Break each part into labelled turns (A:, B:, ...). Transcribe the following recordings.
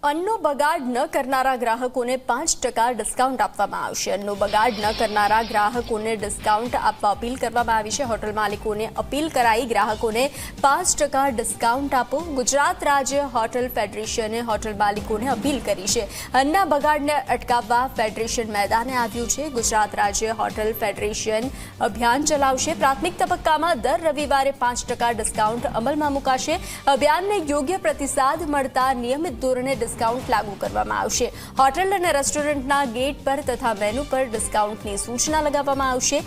A: અન્નનો બગાડ ન કરનારા ગ્રાહકોને 5% ડિસ્કાઉન્ટ આપવામાં આવશે। અન્નનો બગાડ ન કરનારા ગ્રાહકોને ડિસ્કાઉન્ટ આપવા અપીલ કરવામાં આવી છે। હોટલ માલિકોને અપીલ કરાઈ ગ્રાહકોને 5% ડિસ્કાઉન્ટ આપો। ગુજરાત રાજ્ય હોટલ ફેડરેશને હોટલ માલિકોને અપીલ કરી છે। અન્નના બગાડને અટકાવવા ફેડરેશન મેદાને આવ્યું છે। ગુજરાત રાજ્ય હોટલ ફેડરેશન અભિયાન ચલાવશે। પ્રાથમિક તબક્કામાં દર રવિવારે 5% ડિસ્કાઉન્ટ અમલમાં મુકાશે। અભિયાનને યોગ્ય પ્રતિસાદ મળતા નિયમિત ધોરણે ડિસ્કાઉન્ટ લાગુ કરવામાં આવશે। હોટેલ અને રેસ્ટોરન્ટના ગેટ પર તથા મેનુ પર ડિસ્કાઉન્ટની સૂચના લગાવવામાં આવશે।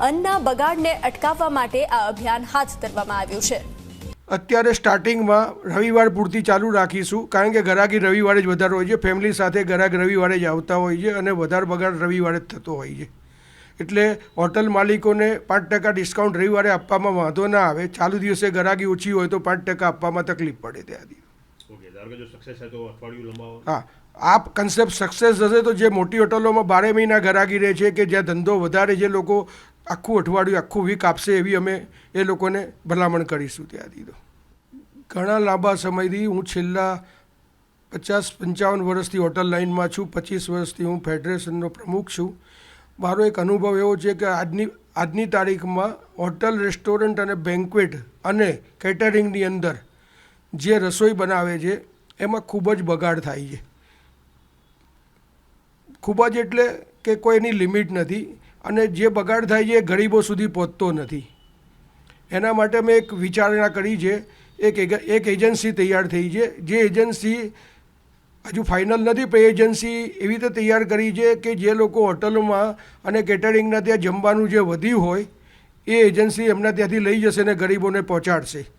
A: અન્નના બગાડને અટકાવવા માટે આ અભિયાન હાથ ધરવામાં આવ્યું છે।
B: અત્યારે સ્ટાર્ટિંગમાં રવિવાર પૂરતી ચાલુ રાખીશું, કારણ કે ગ્રાહકી રવિવારે જ વધારે હોય છે। ફેમિલી સાથે ગ્રાહક રવિવારે જ આવતા હોય છે અને વધારે બગાડ રવિવારે જ થતો હોય છે। એટલે હોટલ માલિકોને 5% ડિસ્કાઉન્ટ રવિવારે આપવામાં વાંધો ના આવે। ચાલુ દિવસે ગ્રાહકી ઓછી હોય તો 5% આપવામાં તકલીફ પડે ત્યાંથી। હા, આ કન્સેપ્ટ સક્સેસ થશે તો જે મોટી હોટલોમાં 12 મહિના ગ્રાહકી રહે છે, કે જ્યાં ધંધો વધારે જે લોકો આખું અઠવાડિયું આખું વીક આપશે, એવી અમે એ લોકોને ભલામણ કરીશું। ત્યાંથી તો ઘણા લાંબા સમયથી હું છેલ્લા 50-55 વર્ષથી હોટલ લાઇનમાં છું। 25 વર્ષથી હું ફેડરેશનનો પ્રમુખ છું। મારો એક અનુભવ એવો છે કે આજની તારીખમાં હોટલ, રેસ્ટોરન્ટ અને બેન્ક્વેટ અને કેટરિંગની અંદર જે રસોઈ બનાવે છે એમાં ખૂબ જ બગાડ થાય છે। ખૂબ જ એટલે કે કોઈની લિમિટ નથી, અને જે બગાડ થાય છે એ ગરીબો સુધી પહોંચતો નથી। એના માટે મેં એક વિચારણા કરી છે। એક એજન્સી તૈયાર થઈ છે, જે એજન્સી હજુ ફાઇનલ નથી, પણ એજન્સી એવી રીતે તૈયાર કરી છે કે જે લોકો હોટલોમાં અને કેટરિંગના ત્યાં જમવાનું જે વધ્યું હોય એ એજન્સી એમના ત્યાંથી લઈ જશે અને ગરીબોને પહોંચાડશે।